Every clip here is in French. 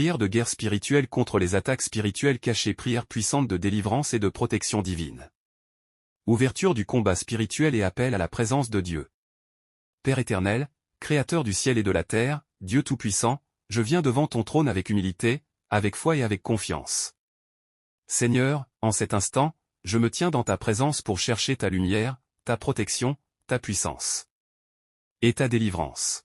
Prière de guerre spirituelle contre les attaques spirituelles cachées. Prière puissante de délivrance et de protection divine. Ouverture du combat spirituel et appel à la présence de Dieu. Père éternel, Créateur du ciel et de la terre, Dieu Tout-Puissant, je viens devant ton trône avec humilité, avec foi et avec confiance. Seigneur, en cet instant, je me tiens dans ta présence pour chercher ta lumière, ta protection, ta puissance et ta délivrance.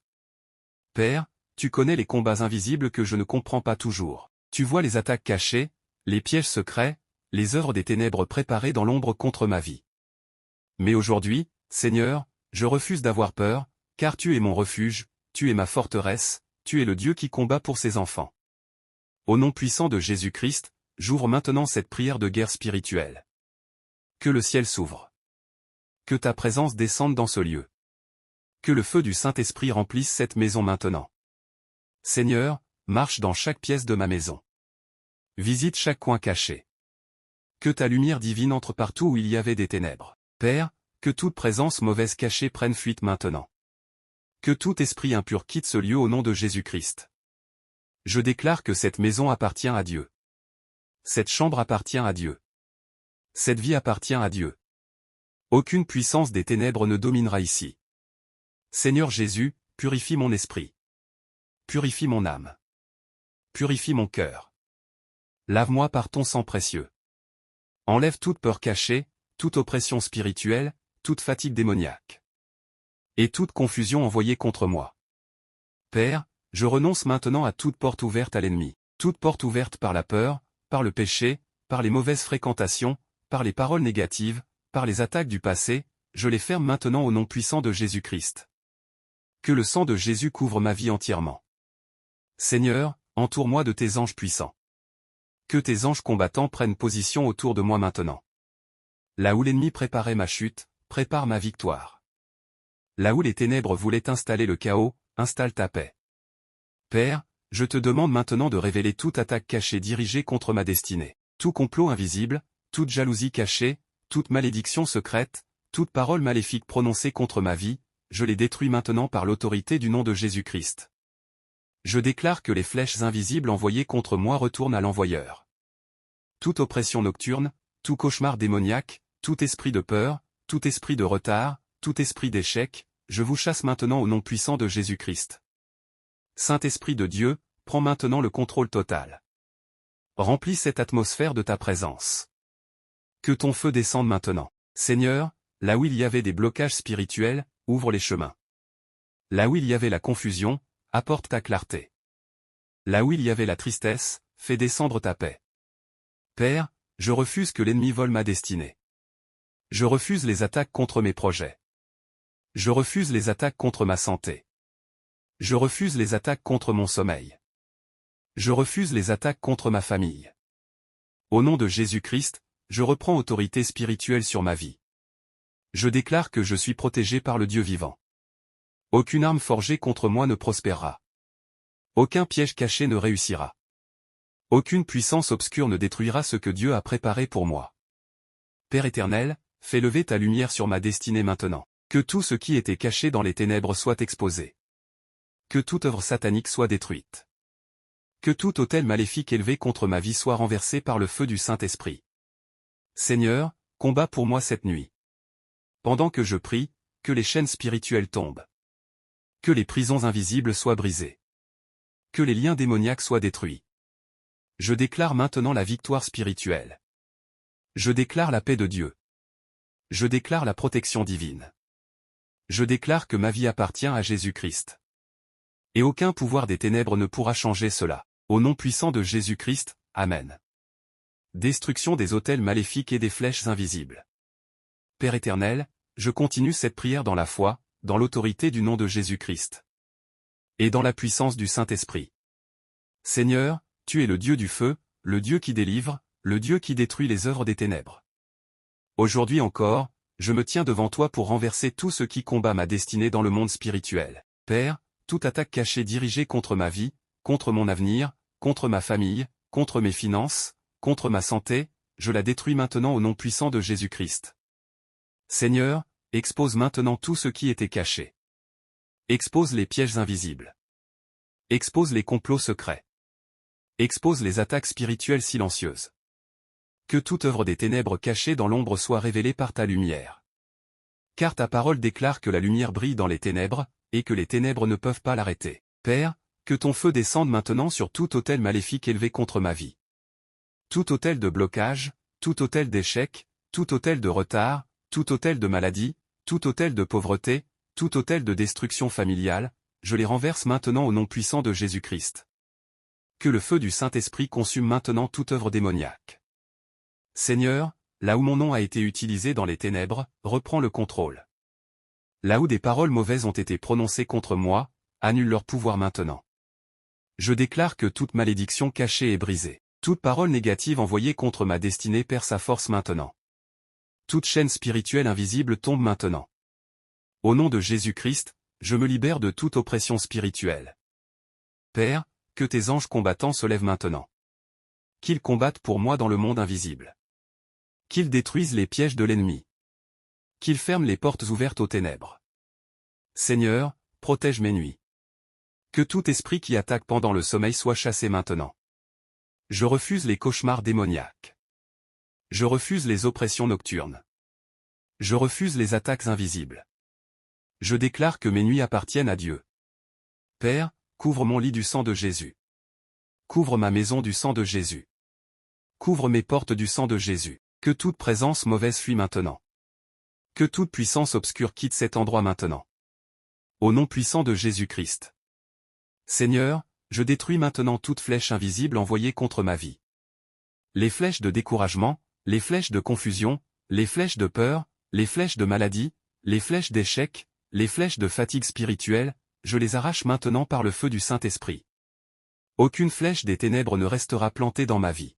Père, tu connais les combats invisibles que je ne comprends pas toujours. Tu vois les attaques cachées, les pièges secrets, les œuvres des ténèbres préparées dans l'ombre contre ma vie. Mais aujourd'hui, Seigneur, je refuse d'avoir peur, car tu es mon refuge, tu es ma forteresse, tu es le Dieu qui combat pour ses enfants. Au nom puissant de Jésus-Christ, j'ouvre maintenant cette prière de guerre spirituelle. Que le ciel s'ouvre. Que ta présence descende dans ce lieu. Que le feu du Saint-Esprit remplisse cette maison maintenant. Seigneur, marche dans chaque pièce de ma maison. Visite chaque coin caché. Que ta lumière divine entre partout où il y avait des ténèbres. Père, que toute présence mauvaise cachée prenne fuite maintenant. Que tout esprit impur quitte ce lieu au nom de Jésus-Christ. Je déclare que cette maison appartient à Dieu. Cette chambre appartient à Dieu. Cette vie appartient à Dieu. Aucune puissance des ténèbres ne dominera ici. Seigneur Jésus, purifie mon esprit. Purifie mon âme. Purifie mon cœur. Lave-moi par ton sang précieux. Enlève toute peur cachée, toute oppression spirituelle, toute fatigue démoniaque. Et toute confusion envoyée contre moi. Père, je renonce maintenant à toute porte ouverte à l'ennemi, toute porte ouverte par la peur, par le péché, par les mauvaises fréquentations, par les paroles négatives, par les attaques du passé, je les ferme maintenant au nom puissant de Jésus-Christ. Que le sang de Jésus couvre ma vie entièrement. Seigneur, entoure-moi de tes anges puissants. Que tes anges combattants prennent position autour de moi maintenant. Là où l'ennemi préparait ma chute, prépare ma victoire. Là où les ténèbres voulaient installer le chaos, installe ta paix. Père, je te demande maintenant de révéler toute attaque cachée dirigée contre ma destinée, tout complot invisible, toute jalousie cachée, toute malédiction secrète, toute parole maléfique prononcée contre ma vie, je les détruis maintenant par l'autorité du nom de Jésus-Christ. Je déclare que les flèches invisibles envoyées contre moi retournent à l'envoyeur. Toute oppression nocturne, tout cauchemar démoniaque, tout esprit de peur, tout esprit de retard, tout esprit d'échec, je vous chasse maintenant au nom puissant de Jésus-Christ. Saint-Esprit de Dieu, prends maintenant le contrôle total. Remplis cette atmosphère de ta présence. Que ton feu descende maintenant. Seigneur, là où il y avait des blocages spirituels, ouvre les chemins. Là où il y avait la confusion, apporte ta clarté. Là où il y avait la tristesse, fais descendre ta paix. Père, je refuse que l'ennemi vole ma destinée. Je refuse les attaques contre mes projets. Je refuse les attaques contre ma santé. Je refuse les attaques contre mon sommeil. Je refuse les attaques contre ma famille. Au nom de Jésus-Christ, je reprends autorité spirituelle sur ma vie. Je déclare que je suis protégé par le Dieu vivant. Aucune arme forgée contre moi ne prospérera. Aucun piège caché ne réussira. Aucune puissance obscure ne détruira ce que Dieu a préparé pour moi. Père éternel, fais lever ta lumière sur ma destinée maintenant. Que tout ce qui était caché dans les ténèbres soit exposé. Que toute œuvre satanique soit détruite. Que tout autel maléfique élevé contre ma vie soit renversé par le feu du Saint-Esprit. Seigneur, combat pour moi cette nuit. Pendant que je prie, que les chaînes spirituelles tombent. Que les prisons invisibles soient brisées. Que les liens démoniaques soient détruits. Je déclare maintenant la victoire spirituelle. Je déclare la paix de Dieu. Je déclare la protection divine. Je déclare que ma vie appartient à Jésus-Christ. Et aucun pouvoir des ténèbres ne pourra changer cela. Au nom puissant de Jésus-Christ, Amen. Destruction des autels maléfiques et des flèches invisibles. Père éternel, je continue cette prière dans la foi, dans l'autorité du nom de Jésus-Christ. Et dans la puissance du Saint-Esprit. Seigneur, tu es le Dieu du feu, le Dieu qui délivre, le Dieu qui détruit les œuvres des ténèbres. Aujourd'hui encore, je me tiens devant toi pour renverser tout ce qui combat ma destinée dans le monde spirituel. Père, toute attaque cachée dirigée contre ma vie, contre mon avenir, contre ma famille, contre mes finances, contre ma santé, je la détruis maintenant au nom puissant de Jésus-Christ. Seigneur, expose maintenant tout ce qui était caché. Expose les pièges invisibles. Expose les complots secrets. Expose les attaques spirituelles silencieuses. Que toute œuvre des ténèbres cachée dans l'ombre soit révélée par ta lumière. Car ta parole déclare que la lumière brille dans les ténèbres, et que les ténèbres ne peuvent pas l'arrêter. Père, que ton feu descende maintenant sur tout autel maléfique élevé contre ma vie. Tout autel de blocage, tout autel d'échec, tout autel de retard, tout autel de maladie, tout autel de pauvreté, tout autel de destruction familiale, je les renverse maintenant au nom puissant de Jésus-Christ. Que le feu du Saint-Esprit consume maintenant toute œuvre démoniaque. Seigneur, là où mon nom a été utilisé dans les ténèbres, reprends le contrôle. Là où des paroles mauvaises ont été prononcées contre moi, annule leur pouvoir maintenant. Je déclare que toute malédiction cachée est brisée. Toute parole négative envoyée contre ma destinée perd sa force maintenant. Toute chaîne spirituelle invisible tombe maintenant. Au nom de Jésus-Christ, je me libère de toute oppression spirituelle. Père, que tes anges combattants se lèvent maintenant. Qu'ils combattent pour moi dans le monde invisible. Qu'ils détruisent les pièges de l'ennemi. Qu'ils ferment les portes ouvertes aux ténèbres. Seigneur, protège mes nuits. Que tout esprit qui attaque pendant le sommeil soit chassé maintenant. Je refuse les cauchemars démoniaques. Je refuse les oppressions nocturnes. Je refuse les attaques invisibles. Je déclare que mes nuits appartiennent à Dieu. Père, couvre mon lit du sang de Jésus. Couvre ma maison du sang de Jésus. Couvre mes portes du sang de Jésus. Que toute présence mauvaise fuit maintenant. Que toute puissance obscure quitte cet endroit maintenant. Au nom puissant de Jésus-Christ. Seigneur, je détruis maintenant toute flèche invisible envoyée contre ma vie. Les flèches de découragement, les flèches de confusion, les flèches de peur, les flèches de maladie, les flèches d'échec, les flèches de fatigue spirituelle, je les arrache maintenant par le feu du Saint-Esprit. Aucune flèche des ténèbres ne restera plantée dans ma vie.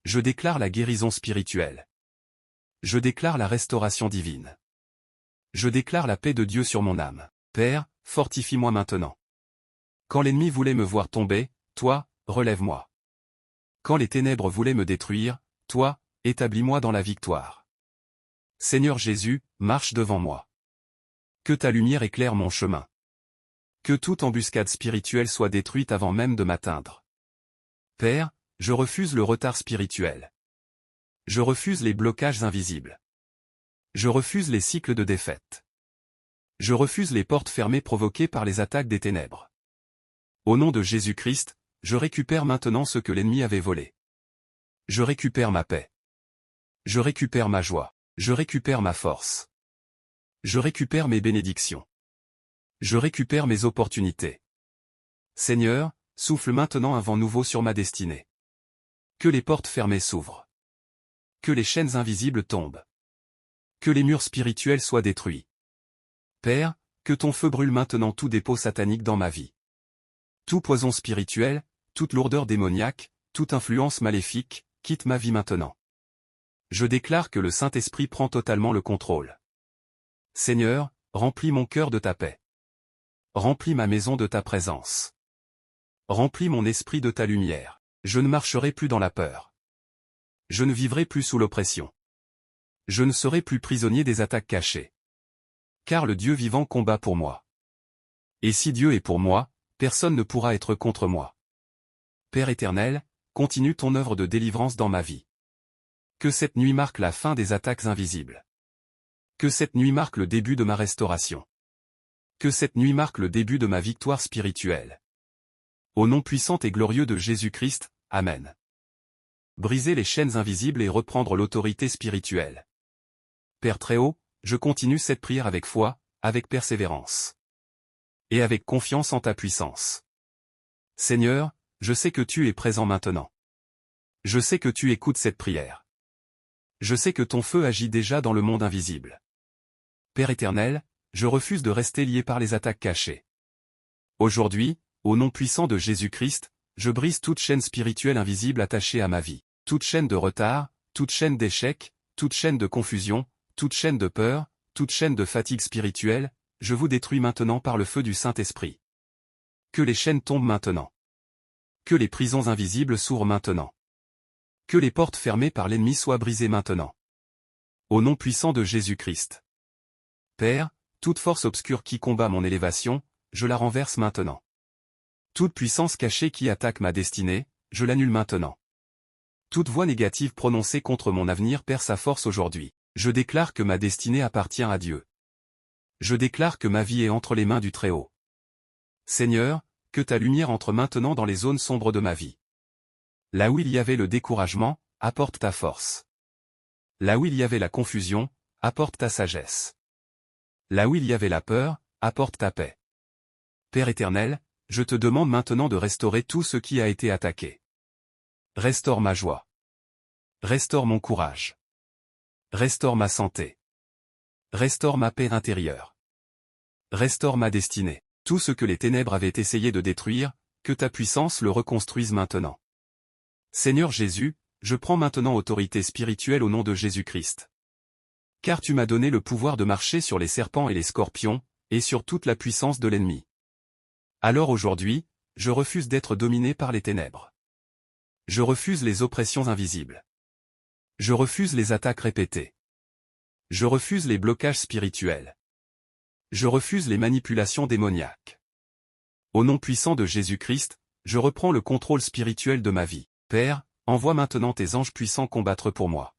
Je déclare la guérison spirituelle. Je déclare la restauration divine. Je déclare la paix de Dieu sur mon âme. Père, fortifie-moi maintenant. Quand l'ennemi voulait me voir tomber, toi, relève-moi. Quand les ténèbres voulaient me détruire, toi, établis-moi dans la victoire. Seigneur Jésus, marche devant moi. Que ta lumière éclaire mon chemin. Que toute embuscade spirituelle soit détruite avant même de m'atteindre. Père, je refuse le retard spirituel. Je refuse les blocages invisibles. Je refuse les cycles de défaite. Je refuse les portes fermées provoquées par les attaques des ténèbres. Au nom de Jésus-Christ, je récupère maintenant ce que l'ennemi avait volé. Je récupère ma paix. Je récupère ma joie. Je récupère ma force. Je récupère mes bénédictions. Je récupère mes opportunités. Seigneur, souffle maintenant un vent nouveau sur ma destinée. Que les portes fermées s'ouvrent. Que les chaînes invisibles tombent. Que les murs spirituels soient détruits. Père, que ton feu brûle maintenant tout dépôt satanique dans ma vie. Tout poison spirituel, toute lourdeur démoniaque, toute influence maléfique, quitte ma vie maintenant. Je déclare que le Saint-Esprit prend totalement le contrôle. Seigneur, remplis mon cœur de ta paix. Remplis ma maison de ta présence. Remplis mon esprit de ta lumière. Je ne marcherai plus dans la peur. Je ne vivrai plus sous l'oppression. Je ne serai plus prisonnier des attaques cachées. Car le Dieu vivant combat pour moi. Et si Dieu est pour moi, personne ne pourra être contre moi. Père éternel, continue ton œuvre de délivrance dans ma vie. Que cette nuit marque la fin des attaques invisibles. Que cette nuit marque le début de ma restauration. Que cette nuit marque le début de ma victoire spirituelle. Au nom puissant et glorieux de Jésus-Christ, Amen. Briser les chaînes invisibles et reprendre l'autorité spirituelle. Père Très-Haut, je continue cette prière avec foi, avec persévérance. Et avec confiance en ta puissance. Seigneur, je sais que tu es présent maintenant. Je sais que tu écoutes cette prière. Je sais que ton feu agit déjà dans le monde invisible. Père éternel, je refuse de rester lié par les attaques cachées. Aujourd'hui, au nom puissant de Jésus-Christ, je brise toute chaîne spirituelle invisible attachée à ma vie, toute chaîne de retard, toute chaîne d'échec, toute chaîne de confusion, toute chaîne de peur, toute chaîne de fatigue spirituelle, je vous détruis maintenant par le feu du Saint-Esprit. Que les chaînes tombent maintenant. Que les prisons invisibles s'ouvrent maintenant. Que les portes fermées par l'ennemi soient brisées maintenant. Au nom puissant de Jésus-Christ. Père, toute force obscure qui combat mon élévation, je la renverse maintenant. Toute puissance cachée qui attaque ma destinée, je l'annule maintenant. Toute voix négative prononcée contre mon avenir perd sa force aujourd'hui. Je déclare que ma destinée appartient à Dieu. Je déclare que ma vie est entre les mains du Très-Haut. Seigneur, que ta lumière entre maintenant dans les zones sombres de ma vie. Là où il y avait le découragement, apporte ta force. Là où il y avait la confusion, apporte ta sagesse. Là où il y avait la peur, apporte ta paix. Père éternel, je te demande maintenant de restaurer tout ce qui a été attaqué. Restaure ma joie. Restaure mon courage. Restaure ma santé. Restaure ma paix intérieure. Restaure ma destinée. Tout ce que les ténèbres avaient essayé de détruire, que ta puissance le reconstruise maintenant. Seigneur Jésus, je prends maintenant autorité spirituelle au nom de Jésus-Christ. Car tu m'as donné le pouvoir de marcher sur les serpents et les scorpions, et sur toute la puissance de l'ennemi. Alors aujourd'hui, je refuse d'être dominé par les ténèbres. Je refuse les oppressions invisibles. Je refuse les attaques répétées. Je refuse les blocages spirituels. Je refuse les manipulations démoniaques. Au nom puissant de Jésus-Christ, je reprends le contrôle spirituel de ma vie. Père, envoie maintenant tes anges puissants combattre pour moi.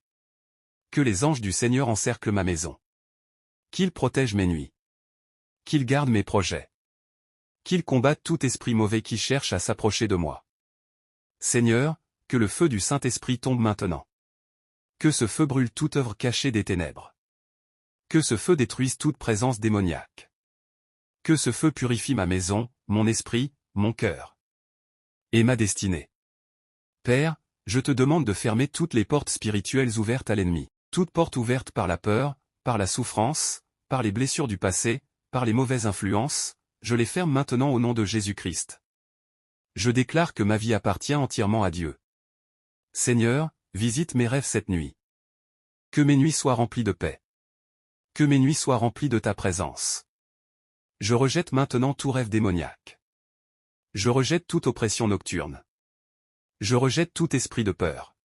Que les anges du Seigneur encerclent ma maison. Qu'ils protègent mes nuits. Qu'ils gardent mes projets. Qu'ils combattent tout esprit mauvais qui cherche à s'approcher de moi. Seigneur, que le feu du Saint-Esprit tombe maintenant. Que ce feu brûle toute œuvre cachée des ténèbres. Que ce feu détruise toute présence démoniaque. Que ce feu purifie ma maison, mon esprit, mon cœur. Et ma destinée. Père, je te demande de fermer toutes les portes spirituelles ouvertes à l'ennemi. Toutes portes ouvertes par la peur, par la souffrance, par les blessures du passé, par les mauvaises influences, je les ferme maintenant au nom de Jésus-Christ. Je déclare que ma vie appartient entièrement à Dieu. Seigneur, visite mes rêves cette nuit. Que mes nuits soient remplies de paix. Que mes nuits soient remplies de ta présence. Je rejette maintenant tout rêve démoniaque. Je rejette toute oppression nocturne. Je rejette tout esprit de peur.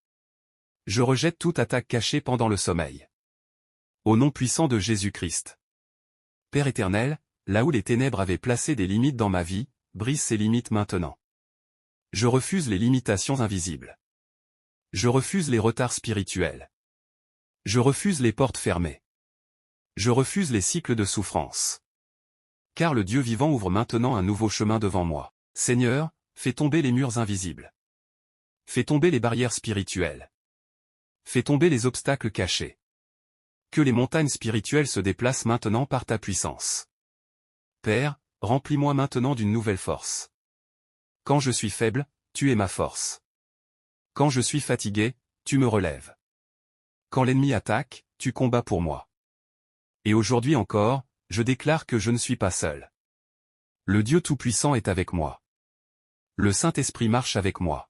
Je rejette toute attaque cachée pendant le sommeil. Au nom puissant de Jésus-Christ. Père éternel, là où les ténèbres avaient placé des limites dans ma vie, brise ces limites maintenant. Je refuse les limitations invisibles. Je refuse les retards spirituels. Je refuse les portes fermées. Je refuse les cycles de souffrance. Car le Dieu vivant ouvre maintenant un nouveau chemin devant moi. Seigneur, fais tomber les murs invisibles. Fais tomber les barrières spirituelles. Fais tomber les obstacles cachés. Que les montagnes spirituelles se déplacent maintenant par ta puissance. Père, remplis-moi maintenant d'une nouvelle force. Quand je suis faible, tu es ma force. Quand je suis fatigué, tu me relèves. Quand l'ennemi attaque, tu combats pour moi. Et aujourd'hui encore, je déclare que je ne suis pas seul. Le Dieu Tout-Puissant est avec moi. Le Saint-Esprit marche avec moi.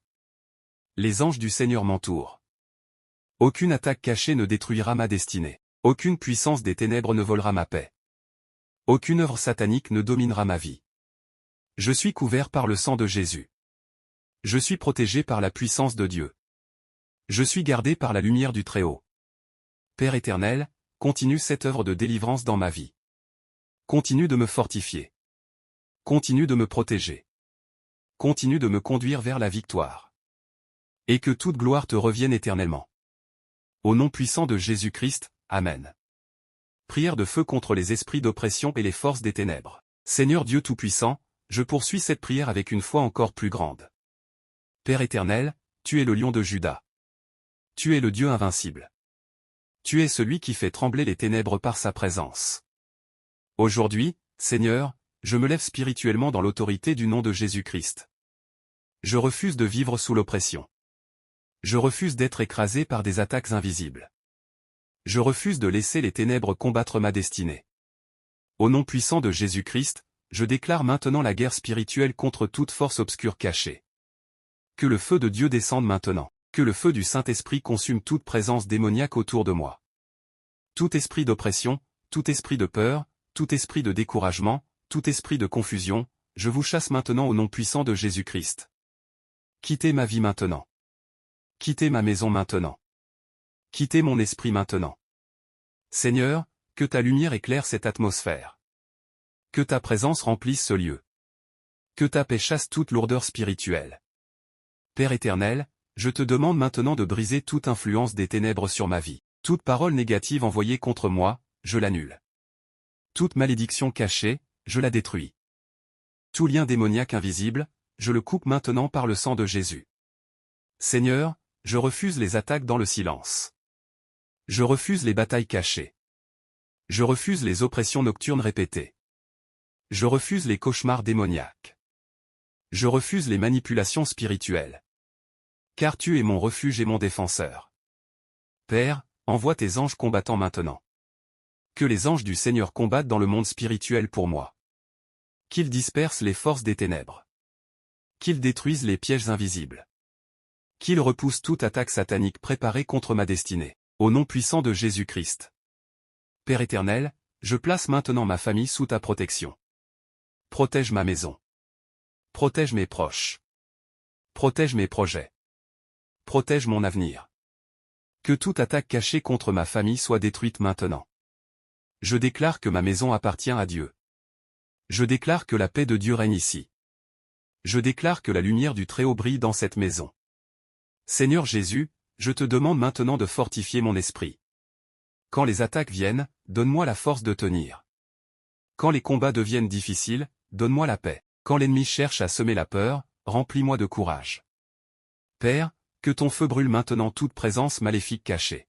Les anges du Seigneur m'entourent. Aucune attaque cachée ne détruira ma destinée. Aucune puissance des ténèbres ne volera ma paix. Aucune œuvre satanique ne dominera ma vie. Je suis couvert par le sang de Jésus. Je suis protégé par la puissance de Dieu. Je suis gardé par la lumière du Très-Haut. Père éternel, continue cette œuvre de délivrance dans ma vie. Continue de me fortifier. Continue de me protéger. Continue de me conduire vers la victoire. Et que toute gloire te revienne éternellement. Au nom puissant de Jésus-Christ, Amen. Prière de feu contre les esprits d'oppression et les forces des ténèbres. Seigneur Dieu Tout-Puissant, je poursuis cette prière avec une foi encore plus grande. Père éternel, tu es le lion de Juda. Tu es le Dieu invincible. Tu es celui qui fait trembler les ténèbres par sa présence. Aujourd'hui, Seigneur, je me lève spirituellement dans l'autorité du nom de Jésus-Christ. Je refuse de vivre sous l'oppression. Je refuse d'être écrasé par des attaques invisibles. Je refuse de laisser les ténèbres combattre ma destinée. Au nom puissant de Jésus-Christ, je déclare maintenant la guerre spirituelle contre toute force obscure cachée. Que le feu de Dieu descende maintenant. Que le feu du Saint-Esprit consume toute présence démoniaque autour de moi. Tout esprit d'oppression, tout esprit de peur, tout esprit de découragement, tout esprit de confusion, je vous chasse maintenant au nom puissant de Jésus-Christ. Quittez ma vie maintenant. Quittez ma maison maintenant. Quittez mon esprit maintenant. Seigneur, que ta lumière éclaire cette atmosphère. Que ta présence remplisse ce lieu. Que ta paix chasse toute lourdeur spirituelle. Père éternel, je te demande maintenant de briser toute influence des ténèbres sur ma vie. Toute parole négative envoyée contre moi, je l'annule. Toute malédiction cachée, je la détruis. Tout lien démoniaque invisible, je le coupe maintenant par le sang de Jésus. Seigneur, je refuse les attaques dans le silence. Je refuse les batailles cachées. Je refuse les oppressions nocturnes répétées. Je refuse les cauchemars démoniaques. Je refuse les manipulations spirituelles. Car tu es mon refuge et mon défenseur. Père, envoie tes anges combattants maintenant. Que les anges du Seigneur combattent dans le monde spirituel pour moi. Qu'ils dispersent les forces des ténèbres. Qu'ils détruisent les pièges invisibles. Qu'ils repoussent toute attaque satanique préparée contre ma destinée. Au nom puissant de Jésus-Christ. Père éternel, je place maintenant ma famille sous ta protection. Protège ma maison. Protège mes proches. Protège mes projets. Protège mon avenir. Que toute attaque cachée contre ma famille soit détruite maintenant. Je déclare que ma maison appartient à Dieu. Je déclare que la paix de Dieu règne ici. Je déclare que la lumière du Très-Haut brille dans cette maison. Seigneur Jésus, je te demande maintenant de fortifier mon esprit. Quand les attaques viennent, donne-moi la force de tenir. Quand les combats deviennent difficiles, donne-moi la paix. Quand l'ennemi cherche à semer la peur, remplis-moi de courage. Père, que ton feu brûle maintenant toute présence maléfique cachée.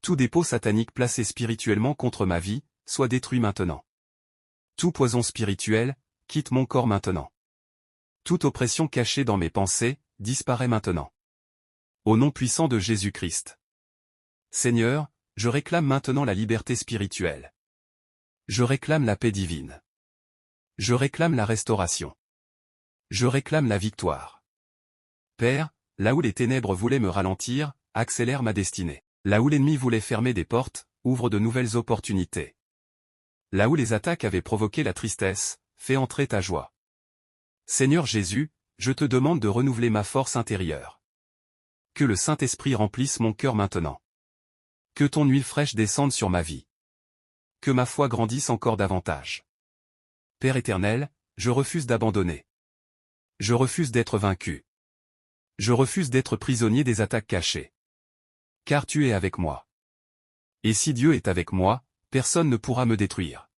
Tout dépôt satanique placé spirituellement contre ma vie, soit détruit maintenant. Tout poison spirituel, quitte mon corps maintenant. Toute oppression cachée dans mes pensées, disparaît maintenant. Au nom puissant de Jésus-Christ. Seigneur, je réclame maintenant la liberté spirituelle. Je réclame la paix divine. Je réclame la restauration. Je réclame la victoire. Père, là où les ténèbres voulaient me ralentir, accélère ma destinée. Là où l'ennemi voulait fermer des portes, ouvre de nouvelles opportunités. Là où les attaques avaient provoqué la tristesse, fais entrer ta joie. Seigneur Jésus, je te demande de renouveler ma force intérieure. Que le Saint-Esprit remplisse mon cœur maintenant. Que ton huile fraîche descende sur ma vie. Que ma foi grandisse encore davantage. Père éternel, je refuse d'abandonner. Je refuse d'être vaincu. Je refuse d'être prisonnier des attaques cachées. Car tu es avec moi. Et si Dieu est avec moi, personne ne pourra me détruire.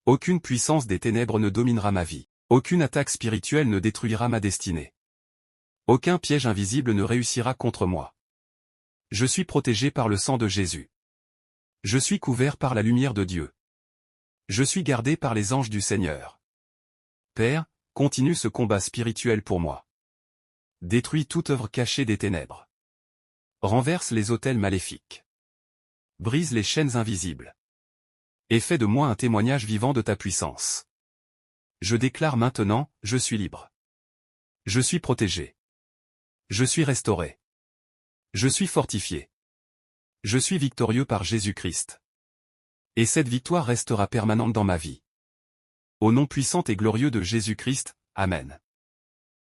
Aucune puissance des ténèbres ne dominera ma vie. Aucune attaque spirituelle ne détruira ma destinée. Aucun piège invisible ne réussira contre moi. Je suis protégé par le sang de Jésus. Je suis couvert par la lumière de Dieu. Je suis gardé par les anges du Seigneur. Père, continue ce combat spirituel pour moi. Détruis toute œuvre cachée des ténèbres. Renverse les autels maléfiques. Brise les chaînes invisibles. Et fais de moi un témoignage vivant de ta puissance. Je déclare maintenant, je suis libre. Je suis protégé. Je suis restauré. Je suis fortifié. Je suis victorieux par Jésus-Christ. Et cette victoire restera permanente dans ma vie. Au nom puissant et glorieux de Jésus-Christ, Amen.